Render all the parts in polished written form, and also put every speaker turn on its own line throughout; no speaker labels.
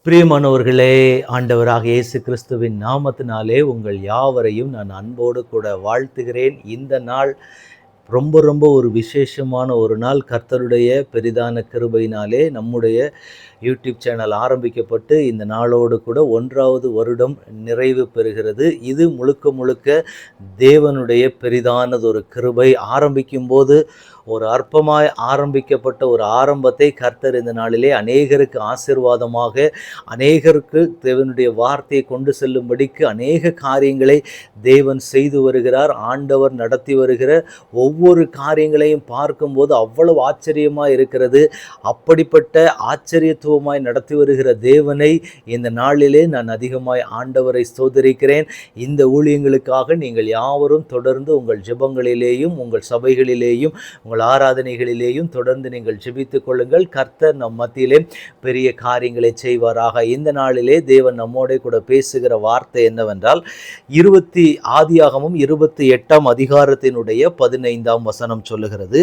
பிரியமானவர்களே, ஆண்டவராக இயேசு கிறிஸ்துவின் நாமத்தினாலே உங்கள் யாவரையும் நான் அன்போடு கூட வாழ்த்துகிறேன். இந்த நாள் ரொம்ப ரொம்ப ஒரு விசேஷமான ஒரு நாள். கர்த்தருடைய பெரிதான கிருபையினாலே நம்முடைய யூடியூப் சேனல் ஆரம்பிக்கப்பட்டு இந்த நாளோடு கூட 1வது வருடம் நிறைவு பெறுகிறது. இது முழுக்க முழுக்க தேவனுடைய பெரிதானதொரு கிருபை. ஆரம்பிக்கும்போது ஒரு அற்பமாய் ஆரம்பிக்கப்பட்ட ஒரு ஆரம்பத்தை கர்த்தர் இந்த நாளிலே அநேகருக்கு ஆசீர்வாதமாக, அநேகருக்கு தேவனுடைய வார்த்தையை கொண்டு செல்லும்படிக்கு அநேக காரியங்களை தேவன் செய்து வருகிறார். ஆண்டவர் நடத்தி வருகிற ஒவ்வொரு காரியங்களையும் பார்க்கும்போது அவ்வளவு ஆச்சரியமாக இருக்கிறது. அப்படிப்பட்ட ஆச்சரியத்துவமாய் நடத்தி வருகிற தேவனை இந்த நாளிலே நான் அதிகமாய் ஆண்டவரை ஸ்தோத்திரிக்கிறேன். இந்த ஊழியங்களுக்காக நீங்கள் யாவரும் தொடர்ந்து உங்கள் ஜெபங்களிலேயும் உங்கள் சபைகளிலேயும் உங்கள் ஆராதனைகளிலேயும் தொடர்ந்து நீங்கள் ஜெபித்துக் கொள்ளுங்கள். கர்த்தர் நம் மத்தியிலே பெரிய காரியங்களை செய்வாராக. இந்த நாளிலே தேவன் நம்மோட கூட பேசுகிற வார்த்தை என்னவென்றால், ஆதியாகமம் 28ஆம் அதிகாரத்தினுடைய 15ஆம் வசனம் சொல்லுகிறது,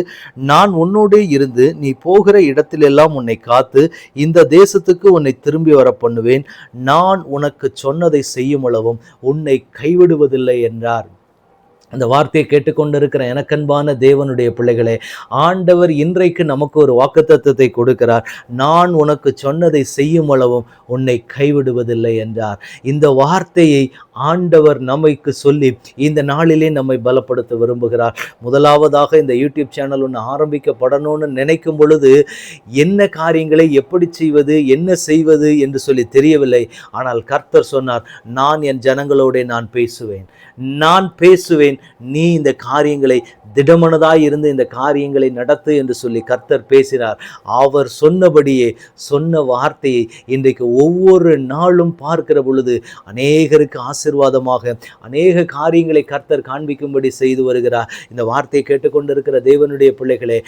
நான் உன்னோடே இருந்து நீ போகிற இடத்திலெல்லாம் உன்னை காத்து இந்த தேசத்துக்கு உன்னை திரும்பி வர பண்ணுவேன். நான் உனக்கு சொன்னதை செய்யும் அளவும் உன்னை கைவிடுவதில்லை என்றார். அந்த வார்த்தையை கேட்டுக்கொண்டிருக்கிற எனக்கன்பான தேவனுடைய பிள்ளைகளே, ஆண்டவர் இன்றைக்கு நமக்கு ஒரு வாக்குத்தத்தத்தை கொடுக்கிறார். நான் உனக்கு சொன்னதை செய்யும் அளவும் உன்னை கைவிடுவதில்லை என்றார். இந்த வார்த்தையை ஆண்டவர் நமக்கு சொல்லி இந்த நாளிலே நம்மை பலப்படுத்த விரும்புகிறார். முதலாவதாக இந்த யூடியூப் சேனல் ஒன்று ஆரம்பிக்கப்படணும்னு நினைக்கும் பொழுது என்ன காரியங்களை எப்படி செய்வது, என்ன செய்வது என்று சொல்லி தெரியவில்லை. ஆனால் கர்த்தர் சொன்னார், நான் என் ஜனங்களோட நான் பேசுவேன், நீ இந்த காரியங்களை திடமனதாய் இருந்து இந்த காரியங்களை நடத்து என்று சொல்லி கர்த்தர் பேசினார். அவர் சொன்னபடியே சொன்ன வார்த்தையை இன்றைக்கு ஒவ்வொரு நாளும் பார்க்கிற பொழுது அநேகருக்கு ஆசீர்வாதமாக அநேக காரியங்களை கர்த்தர் காண்பிக்கும்படி செய்து வருகிறார். இந்த வார்த்தையை கேட்டுக்கொண்டிருக்கிற தேவனுடைய பிள்ளைகளே,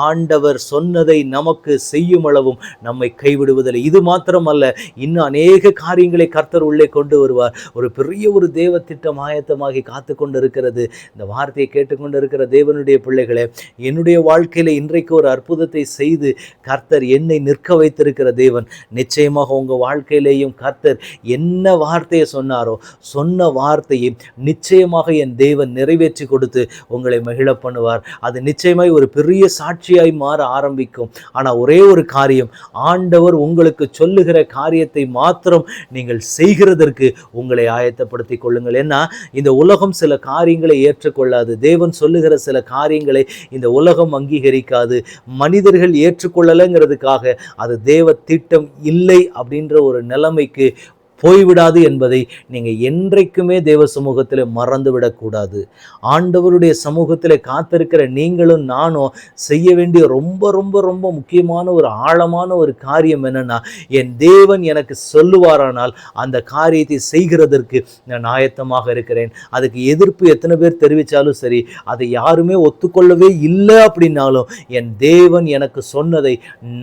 ஆண்டவர் சொன்னதை நமக்கு செய்யும் அளவும் நம்மை கைவிடுவதில்லை. இது மாத்திரமல்ல, இன்னும் அநேக காரியங்களை கர்த்தர் உள்ளே கொண்டு வருவார். ஒரு பெரிய ஒரு தேவ திட்டம் ஆயத்தமாகி காத்து கொண்டிருக்கிறது. இந்த வார்த்தையை கேட்டுக்கொண்டிருக்கிற தேவனுடைய பிள்ளைகளே, என்னுடைய வாழ்க்கையில இன்றைக்கு ஒரு அற்புதத்தை செய்து கர்த்தர் என்னை நிற்க வைத்திருக்கிற தேவன் நிச்சயமாக உங்க வாழ்க்கையிலேயும் கர்த்தர் என்ன வார்த்தையை சொன்னாரோ சொன்ன வார்த்தையை நிச்சயமாக என் தேவன் நிறைவேற்றி கொடுத்து உங்களை மகிழ பண்ணுவார். அது நிச்சயமாய் ஒரு பெரிய சாட்சியாய் மாற ஆரம்பிக்கும். ஆனா ஒரே ஒரு காரியம், ஆண்டவர் உங்களுக்கு சொல்லுகிற காரியத்தை மாத்திரம் நீங்கள் செய்கிறதற்கு உங்களை ஆயத்தப்படுத்திக் கொள்ளுங்கள். ஏன்னா இந்த உலகம் சில காரியங்களை ஏற்றுக்கொள்ளாது. தேவன் சொல்லுகிற சில காரியங்களை இந்த உலகம் அங்கீகரிக்காது. மனிதர்கள் ஏற்றுக்கொள்ளலைங்கிறதுக்காக அது தேவ திட்டம் இல்லை அப்படின்ற ஒரு நிலைமைக்கு போய்விடாது என்பதை நீங்கள் என்றைக்குமே தேவ சமூகத்தில் மறந்துவிடக்கூடாது. ஆண்டவருடைய சமூகத்தில் காத்திருக்கிற நீங்களும் நானும் செய்ய வேண்டிய ரொம்ப ரொம்ப ரொம்ப முக்கியமான ஒரு ஆழமான ஒரு காரியம் என்னன்னா, என் தேவன் எனக்கு சொல்லுவாரானால் அந்த காரியத்தை செய்கிறதற்கு நான் ஆயத்தமாக இருக்கிறேன். அதுக்கு எதிர்ப்பு எத்தனை பேர் தெரிவித்தாலும் சரி, அதை யாருமே ஒத்துக்கொள்ளவே இல்லை அப்படின்னாலும் என் தேவன் எனக்கு சொன்னதை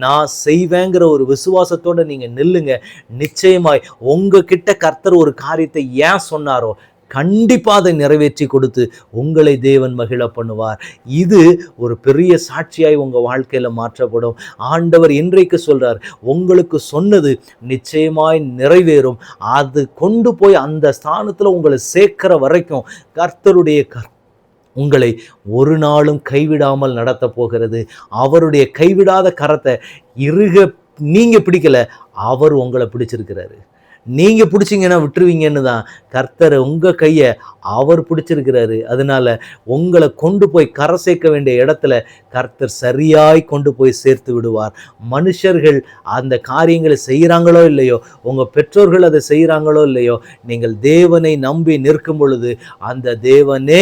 நான் செய்வேங்கிற ஒரு விசுவாசத்தோடு நீங்கள் நில்லுங்க. நிச்சயமாய் உங்ககிட்ட கர்த்தர் ஒரு காரியத்தை ஏன் சொன்னாரோ கண்டிப்பா அதை நிறைவேற்றி கொடுத்து உங்களை தேவன் மகிழ பண்ணுவார். இது ஒரு பெரிய சாட்சியாய் உங்க வாழ்க்கையில மாற்றப்படும். ஆண்டவர் இன்றைக்கு சொல்றார், உங்களுக்கு சொன்னது நிச்சயமாய் நிறைவேறும். அது கொண்டு போய் அந்த ஸ்தானத்துல உங்களை சேர்க்கிற வரைக்கும் கர்த்தருடைய உங்களை ஒரு நாளும் கைவிடாமல் நடத்த போகிறது. அவருடைய கைவிடாத கரத்தை நீங்க பிடிக்கல, அவர் உங்களை பிடிச்சிருக்கிறாரு. நீங்க பிடிச்சிங்கன்னா விட்டுருவீங்கன்னு தான் கர்த்தர் உங்க கையை அவர் பிடிச்சிருக்கிறாரு. அதனால உங்களை கொண்டு போய் கரை சேர்க்க வேண்டிய இடத்துல கர்த்தர் சரியாய் கொண்டு போய் சேர்த்து விடுவார். மனுஷர்கள் அந்த காரியங்களை செய்கிறாங்களோ இல்லையோ, உங்க பெற்றோர்கள் அதை செய்கிறாங்களோ இல்லையோ, நீங்கள் தேவனை நம்பி நிற்கும் பொழுது அந்த தேவனே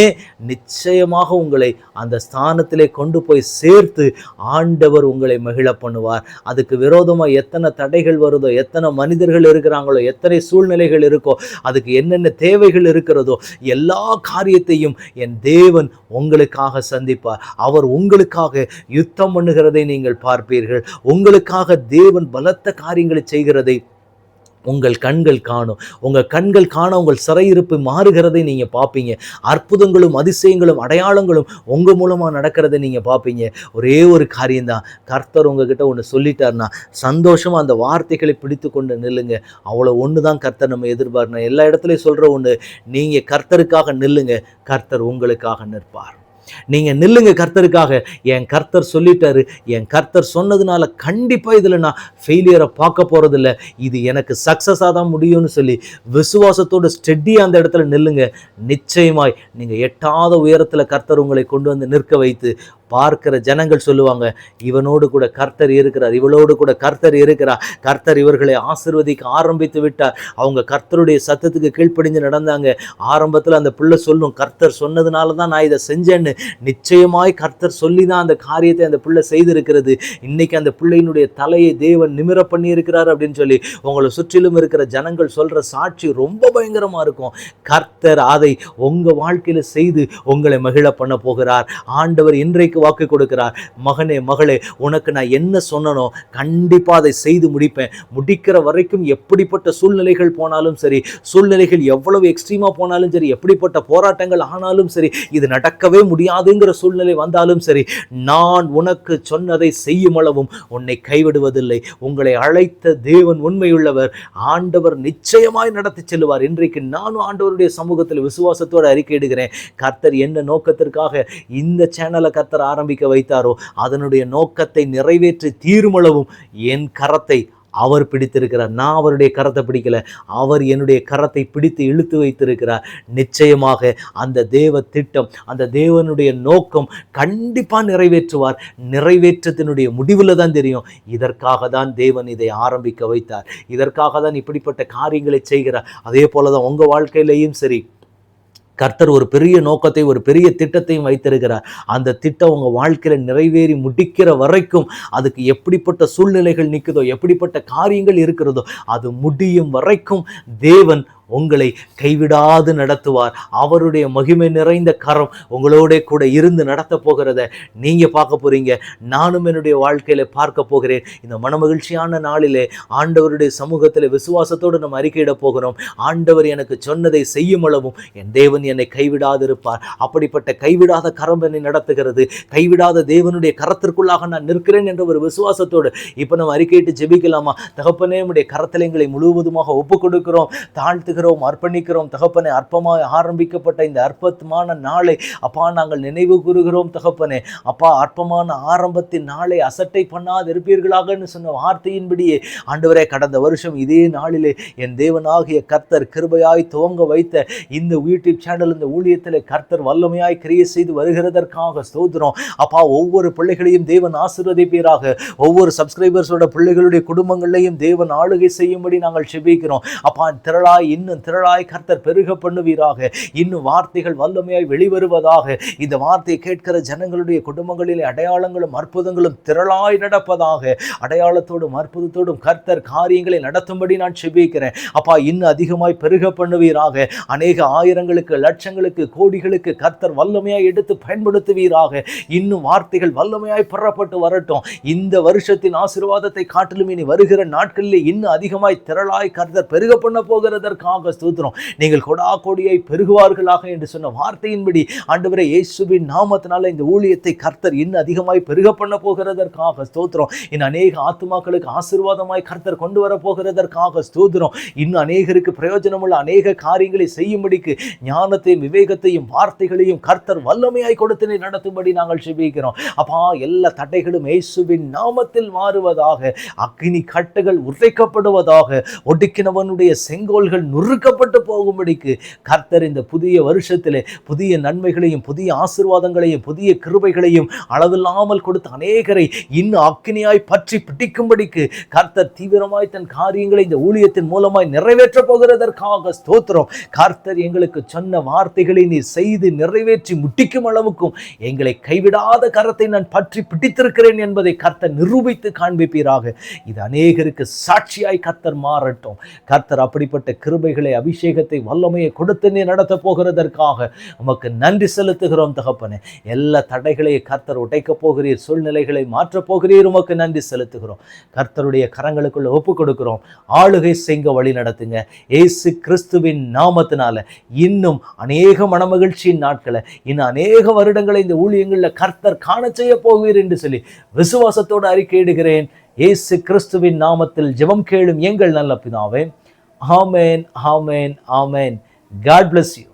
நிச்சயமாக உங்களை அந்த ஸ்தானத்திலே கொண்டு போய் சேர்த்து ஆண்டவர் உங்களை மகிழ பண்ணுவார். அதுக்கு விரோதமாக எத்தனை தடைகள் வருதோ, எத்தனை மனிதர்கள் இருக்கிறாங்களோ, எத்தனை சூழ்நிலைகள் இருக்கோ, அதுக்கு என்னென்ன தேவைகள் இருக்கிறதோ எல்லா காரியத்தையும் என் தேவன் உங்களுக்காக சந்திப்பார். அவர் உங்களுக்காக யுத்தம் பண்ணுகிறதை நீங்கள் பார்ப்பீர்கள். உங்களுக்காக தேவன் பலத்த காரியங்களை செய்கிறதை உங்கள் கண்கள் காணும். உங்கள் கண்கள் காண உங்கள் சிறையிருப்பு மாறுகிறதை நீங்க பார்ப்பீங்க. அற்புதங்களும் அதிசயங்களும் அடையாளங்களும் உங்க மூலமா நடக்கிறதை நீங்க பார்ப்பீங்க. ஒரே ஒரு காரியம்தான், கர்த்தர் உங்ககிட்ட ஒன்று சொல்லிட்டாருன்னா சந்தோஷமா அந்த வார்த்தைகளை பிடித்து கொண்டு நில்லுங்க. அவ்வளோ ஒன்று தான் கர்த்தர் நம்ம எதிர்பார்க்கணும். எல்லா இடத்துலையும் சொல்ற ஒன்று, நீங்க கர்த்தருக்காக நில்லுங்க, கர்த்தர் உங்களுக்காக நிற்பார். நீங்க நில்லுங்க கர்த்தருக்காக. என் கர்த்தர் சொல்லிட்டாரு, என் கர்த்தர் சொன்னதுனால கண்டிப்பா இதுல நான் ஃபெயிலியரை பார்க்க போறதில்ல, இது எனக்கு சக்சஸா தான் முடியும்னு சொல்லி விசுவாசத்தோட ஸ்டெடியா அந்த இடத்துல நில்லுங்க. நிச்சயமாய் நீங்க எட்டாத உயரத்துல கர்த்தர் உங்களை கொண்டு வந்து நிற்க வைத்து பார்க்கிற ஜனங்கள் சொல்லுவாங்க, இவனோடு கூட கர்த்தர் இருக்கிறார், இவளோடு கூட கர்த்தர் இருக்கிறார், கர்த்தர் இவர்களை ஆசீர்வதிக்க ஆரம்பித்து விட்டார். அவங்க கர்த்தருடைய சத்தத்துக்கு கீழ்ப்படிஞ்சு நடந்தாங்க. ஆரம்பத்தில் அந்த பிள்ளை சொல்லும், கர்த்தர் சொன்னதுனால தான் நான் இதை செஞ்சேன்னு. நிச்சயமாய் கர்த்தர் சொல்லி தான் அந்த காரியத்தை அந்த பிள்ளை செய்திருக்கிறது. இன்னைக்கு அந்த பிள்ளையினுடைய தலையை தேவன் நிமிர பண்ணி இருக்கிறார் அப்படின்னு சொல்லி உங்களை சுற்றிலும் இருக்கிற ஜனங்கள் சொல்ற சாட்சி ரொம்ப பயங்கரமா இருக்கும். கர்த்தர் அதை உங்க வாழ்க்கையில செய்து உங்களை மகிழ பண்ண போகிறார். ஆண்டவர் இன்றைக்கு வாக்கு கொடுக்கிறார், மகனே மகளே, உனக்கு நான் என்ன சொன்னனோ கண்டிப்பா அதை செய்து முடிப்பேன். முடிக்கிற வரைக்கும் எப்படிப்பட்ட சூழ்நிலைகள் போனாலும் சரி, சூழ்நிலைகள் எவ்வளவு எக்ஸ்ட்ரீமா போனாலும் சரி, எப்படிப்பட்ட போராட்டங்கள் ஆனாலும் சரி, இது நடக்கவே முடியாதுங்கிற சூழ்நிலை வந்தாலும் சரி, நான் உனக்கு சொன்னதை செய்யும் அளவும் உன்னை கைவிடுவதில்லை. உங்களை அழைத்த தேவன் உண்மையுள்ளவர். ஆண்டவர் நிச்சயமாய் நடத்தி செல்வார். இன்றைக்கு நானும் ஆண்டவருடைய சமூகத்தில் விசுவாசத்தோடு அறிக்கையிடுகிறேன். கர்த்தர் என்ன நோக்கத்திற்காக இந்த சேனலை கர்த்தர் ஆரம்பிக்க வைத்தாரோ அதனுடைய நோக்கத்தை நிறைவேற்றி தீருமளவும் என் கரத்தை அவர் பிடித்திருக்கிறார். நான் அவருடைய கரத்தை பிடிக்கல, அவர் என்னுடைய கரத்தை பிடித்து இழுத்து வைத்திருக்கிறார். நிச்சயமாக அந்த தேவ திட்டம், அந்த தேவனுடைய நோக்கம் கண்டிப்பா நிறைவேற்றுவார். நிறைவேற்றத்தினுடைய முடிவில் தான் தெரியும், இதற்காக தான் தேவன் இதை ஆரம்பிக்க வைத்தார், இதற்காக தான் இப்படிப்பட்ட காரியங்களை செய்கிறார். அதே போலதான் உங்க வாழ்க்கையிலையும் சரி, கர்த்தர் ஒரு பெரிய நோக்கத்தை, ஒரு பெரிய திட்டத்தையும் வைத்திருக்கிறார். அந்த திட்டம் உங்க வாழ்க்கையில நிறைவேறி முடிக்கிற வரைக்கும், அதுக்கு எப்படிப்பட்ட சூழ்நிலைகள் நிற்குதோ, எப்படிப்பட்ட காரியங்கள் இருக்கிறதோ, அது முடியும் வரைக்கும் தேவன் உங்களை கைவிடாது நடத்துவார். அவருடைய மகிமை நிறைந்த கரம் உங்களோட கூட இருந்து நடத்த போகிறத நீங்க பார்க்க போறீங்க. நானும் என்னுடைய வாழ்க்கையில பார்க்க போகிறேன். இந்த மனமகிழ்ச்சியான நாளிலே ஆண்டவருடைய சமூகத்தில் விசுவாசத்தோடு நம்ம அறிக்கையிட போகிறோம். ஆண்டவர் எனக்கு சொன்னதை செய்யும் அளவும் என் தேவன் என்னை கைவிடாது இருப்பார். அப்படிப்பட்ட கைவிடாத கரம் என்னை நடத்துகிறது. கைவிடாத தேவனுடைய கரத்திற்குள்ளாக நான் நிற்கிறேன் என்ற ஒரு விசுவாசத்தோடு இப்ப நம்ம அறிக்கையிட்டு ஜெபிக்கலாமா? தகப்பனே, நம்முடைய கரத்தில் எங்களை முழுவதுமாக ஒப்பு கொடுக்கிறோம், தாழ்த்துகிறோம், அர்ப்பணிக்கிறோம். தகப்பனே, அற்பமாக ஆரம்பிக்கப்பட்ட இந்த அற்பமான நாளை அப்பா நாங்கள் நினைவு கூறுகிறோம். தகப்பனே அப்பா, அற்பமான ஆரம்பத்தின் நாளை அசட்டை பண்ணாது இருப்பீர்களாகன்னு சொன்ன வார்த்தையின்படியே ஆண்டவரே, கடந்த வருஷம் இதே நாளிலே என் தேவனாகிய கர்த்தர் கிருபையாய் துவங்க வைத்த இந்த யூடியூப் சேனல், இந்த ஊழியத்தில் கர்த்தர் வல்லமையாய் கிரியை செய்து வருகிறதற்காக ஸ்தோத்திரம். அப்பா, ஒவ்வொரு பிள்ளைகளையும் தேவன் ஆசீர்வதிப்பீராக. ஒவ்வொரு சப்ஸ்கிரைபர்ஸோட பிள்ளைகளுடைய குடும்பங்களையும் தேவன் ஆளுகை செய்யும்படி நாங்கள் செபிக்கிறோம். அப்பா, திரளாய் இன்னும் திரளாய் கர்த்தர் பெருக பண்ணுவீராக. இன்னும் வார்த்தைகள் வல்லமையாய் வெளிவருவதாக. இந்த வார்த்தையை கேட்கிற ஜனங்களுடைய குடும்பங்களிலே அடையாளங்களும் அற்புதங்களும் திரளாய் நடப்பதாக. அடையாளத்தோடும் அற்புதத்தோடும் கர்த்தர் காரியங்களை நடத்தும்படி நான் செபிக்கிறேன். அப்பா, இன்னும் அதிகமாய் பெருக பண்ணுவீராக. அநேக ஆயிரங்களுக்கு, லட்சங்களுக்கு, கோடிகளுக்கு கர்த்தர் வல்லமையாய் எடுத்து பயன்படுத்துவீராக. இன்னும் வார்த்தைகள் வல்லமையாய் பெறப்பட்டு வரட்டும். இந்த வருஷத்தின் ஆசீர்வாதத்தை காட்டிலும் இனி வருகிற நாட்களிலே இன்னும் அதிகமாய் திரளாய் கர்த்தர் பெருக பண்ண போகிறதற்காக ஸ்தோத்திரம். நீங்கள் கொடா கோடியை பெருகுவார்களாக என்று சொன்ன வார்த்தையின்படி ஆண்டவரே, இயேசுவின் நாமத்தினால இந்த ஊழியத்தை கர்த்தர் இன்னும் அதிகமாய் பெருக பண்ண போகிறதற்காக ஸ்தோத்திரம். இன்னும் அநேக ஆத்துமாக்களுக்கு ஆசீர்வாதமாய் கர்த்தர் கொண்டு வர போகிறதற்காக ஸ்தோத்திரம். இன்னும் அநேகருக்கு பிரயோஜனமுள்ள அநேக காரியங்களை செய்யும்படிக்கு ஞானத்தையும் விவேகத்தையும் வார்த்தைகளையும் கர்த்தர் வல்லமையாய் கொடுத்து நடத்தும்படி நாங்கள் செபிக்கிறோம். அப்பா, எல்லா தடைகளும் இயேசுவின் நாமத்தில் மாறுவதாக. அக்கினி கட்டுகள் உடைக்கப்படுவதாக. ஒடுக்கினவனுடைய செங்கோல்கள் நுறுக்கப்பட்டு போகும்படிக்கு கர்த்தர் இந்த புதிய வருஷத்திலே புதிய நன்மைகளையும் புதிய ஆசீர்வாதங்களையும் புதிய கிருபைகளையும் அளவில்லாமல் கொடுத்த அநேகரை இன்னும் அக்கினியாய் பற்றி பிடிக்கும்படிக்கு கர்த்தர் தீவிரமாய் தன் காரியங்களை இந்த ஊழியத்தின் மூலமாய் நிறைவேற்ற போகிறதற்காக ஸ்தோத்திரம். கர்த்தர் எங்களுக்கு சொன்ன வார்த்தைகளை நீ செய்து நிறைவேற்றி முட்டிக்கும் அளவுக்கும் எங்களை கைவிடாத கரத்தை நான் பற்றி பிடித்திருக்கிறேன் என்பதை கர்த்தர் நிரூபித்து காண்பிப்பீராக. இது அநேகருக்கு சாட்சியாய் கர்த்தர் மாறட்டும். கர்த்தர் அப்படிப்பட்ட கிருபை கிருபைகளை, அபிஷேகத்தை, வல்லமையை கொடுத்து நீ நடத்த போகிறதற்காக உமக்கு நன்றி செலுத்துகிறோம் தகப்பனே. எல்லா தடைகளையும் கர்த்தர் உடைக்கப் போகிறீர், சூழ்நிலைகளை மாற்றப் போகிறீர். உமக்கு நன்றி செலுத்துகிறோம். கர்த்தருடைய கரங்களுக்குள்ள ஒப்பு கொடுக்கிறோம். ஆளுகை செய்க, வழி நடத்துங்க. இயேசு கிறிஸ்துவின் நாமத்தினால இன்னும் அநேக மனமகிழ்ச்சியின் நாட்களை, இன்னும் அநேக வருடங்களை இந்த ஊழியங்களில் கர்த்தர் காண செய்ய போகிறீர் என்று சொல்லி விசுவாசத்தோடு அறிக்கையிடுகிறேன். இயேசு கிறிஸ்துவின் நாமத்தில் ஜெபம் கேளும் எங்கள் நல்ல பிதாவே. ஆமென், ஆமென், ஆமென். God bless you.